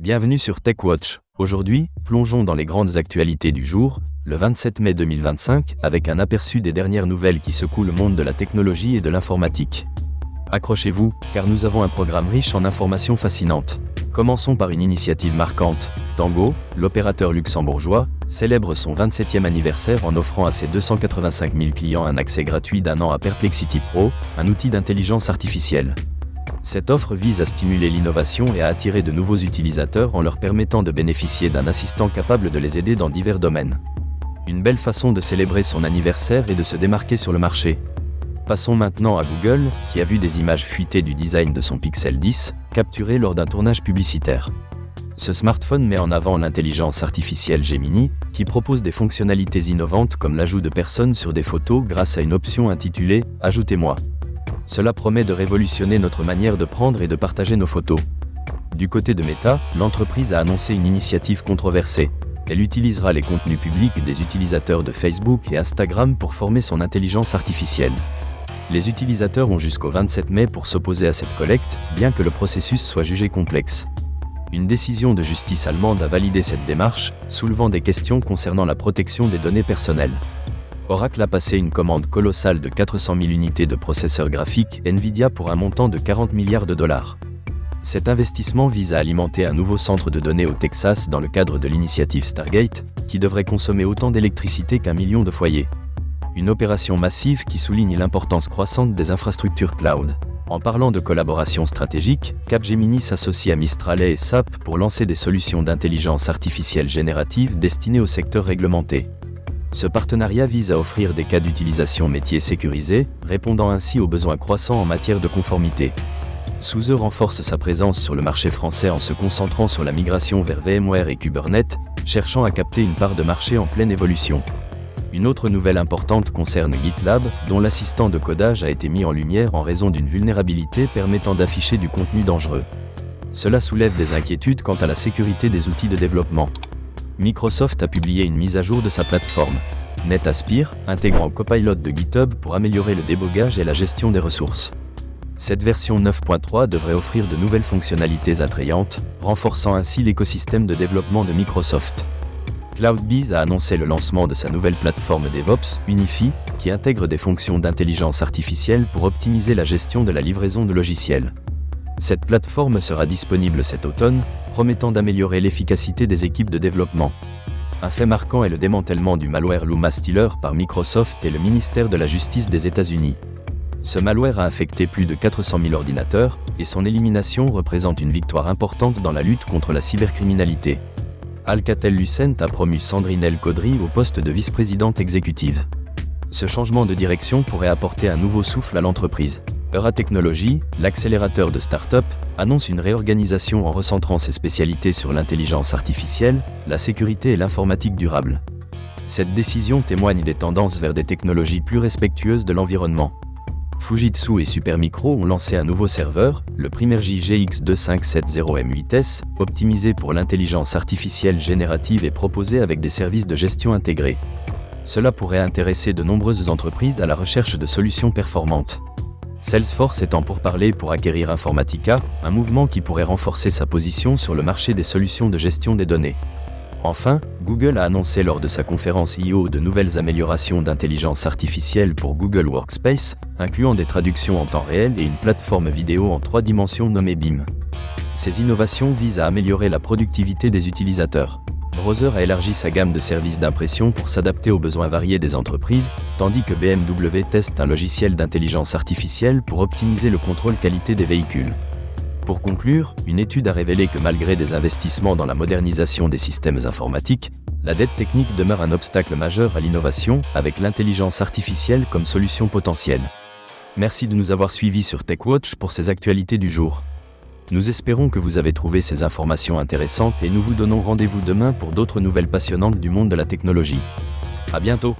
Bienvenue sur TechWatch. Aujourd'hui, plongeons dans les grandes actualités du jour, le 27 mai 2025, avec un aperçu des dernières nouvelles qui secouent le monde de la technologie et de l'informatique. Accrochez-vous, car nous avons un programme riche en informations fascinantes. Commençons par une initiative marquante. Tango, l'opérateur luxembourgeois, célèbre son 27e anniversaire en offrant à ses 285 000 clients un accès gratuit d'1 an à Perplexity Pro, un outil d'intelligence artificielle. Cette offre vise à stimuler l'innovation et à attirer de nouveaux utilisateurs en leur permettant de bénéficier d'un assistant capable de les aider dans divers domaines. Une belle façon de célébrer son anniversaire et de se démarquer sur le marché. Passons maintenant à Google, qui a vu des images fuitées du design de son Pixel 10, capturées lors d'un tournage publicitaire. Ce smartphone met en avant l'intelligence artificielle Gemini, qui propose des fonctionnalités innovantes comme l'ajout de personnes sur des photos grâce à une option intitulée « Ajoutez-moi ». Cela promet de révolutionner notre manière de prendre et de partager nos photos. Du côté de Meta, l'entreprise a annoncé une initiative controversée. Elle utilisera les contenus publics des utilisateurs de Facebook et Instagram pour former son intelligence artificielle. Les utilisateurs ont jusqu'au 27 mai pour s'opposer à cette collecte, bien que le processus soit jugé complexe. Une décision de justice allemande a validé cette démarche, soulevant des questions concernant la protection des données personnelles. Oracle a passé une commande colossale de 400 000 unités de processeurs graphiques Nvidia pour un montant de 40 milliards de dollars. Cet investissement vise à alimenter un nouveau centre de données au Texas dans le cadre de l'initiative Stargate, qui devrait consommer autant d'électricité qu'1 million de foyers. Une opération massive qui souligne l'importance croissante des infrastructures cloud. En parlant de collaboration stratégique, Capgemini s'associe à Mistral et SAP pour lancer des solutions d'intelligence artificielle générative destinées au secteur réglementé. Ce partenariat vise à offrir des cas d'utilisation métiers sécurisés, répondant ainsi aux besoins croissants en matière de conformité. SUSE renforce sa présence sur le marché français en se concentrant sur la migration vers VMware et Kubernetes, cherchant à capter une part de marché en pleine évolution. Une autre nouvelle importante concerne GitLab, dont l'assistant de codage a été mis en lumière en raison d'une vulnérabilité permettant d'afficher du contenu dangereux. Cela soulève des inquiétudes quant à la sécurité des outils de développement. Microsoft a publié une mise à jour de sa plateforme NetAspire, intégrant Copilot de GitHub pour améliorer le débogage et la gestion des ressources. Cette version 9.3 devrait offrir de nouvelles fonctionnalités attrayantes, renforçant ainsi l'écosystème de développement de Microsoft. CloudBees a annoncé le lancement de sa nouvelle plateforme DevOps, Unify, qui intègre des fonctions d'intelligence artificielle pour optimiser la gestion de la livraison de logiciels. Cette plateforme sera disponible cet automne, promettant d'améliorer l'efficacité des équipes de développement. Un fait marquant est le démantèlement du malware Luma Stealer par Microsoft et le ministère de la Justice des États-Unis. Ce malware a infecté plus de 400 000 ordinateurs, et son élimination représente une victoire importante dans la lutte contre la cybercriminalité. Alcatel-Lucent a promu Sandrine El-Kodri au poste de vice-présidente exécutive. Ce changement de direction pourrait apporter un nouveau souffle à l'entreprise. Euratechnologies, l'accélérateur de start-up, annonce une réorganisation en recentrant ses spécialités sur l'intelligence artificielle, la sécurité et l'informatique durable. Cette décision témoigne des tendances vers des technologies plus respectueuses de l'environnement. Fujitsu et Supermicro ont lancé un nouveau serveur, le Primergy GX2570M8S, optimisé pour l'intelligence artificielle générative et proposé avec des services de gestion intégrés. Cela pourrait intéresser de nombreuses entreprises à la recherche de solutions performantes. Salesforce est en pourparlers pour acquérir Informatica, un mouvement qui pourrait renforcer sa position sur le marché des solutions de gestion des données. Enfin, Google a annoncé lors de sa conférence I/O de nouvelles améliorations d'intelligence artificielle pour Google Workspace, incluant des traductions en temps réel et une plateforme vidéo en 3 dimensions nommée BIM. Ces innovations visent à améliorer la productivité des utilisateurs. Browser a élargi sa gamme de services d'impression pour s'adapter aux besoins variés des entreprises, tandis que BMW teste un logiciel d'intelligence artificielle pour optimiser le contrôle qualité des véhicules. Pour conclure, une étude a révélé que malgré des investissements dans la modernisation des systèmes informatiques, la dette technique demeure un obstacle majeur à l'innovation, avec l'intelligence artificielle comme solution potentielle. Merci de nous avoir suivis sur TechWatch pour ces actualités du jour. Nous espérons que vous avez trouvé ces informations intéressantes et nous vous donnons rendez-vous demain pour d'autres nouvelles passionnantes du monde de la technologie. À bientôt!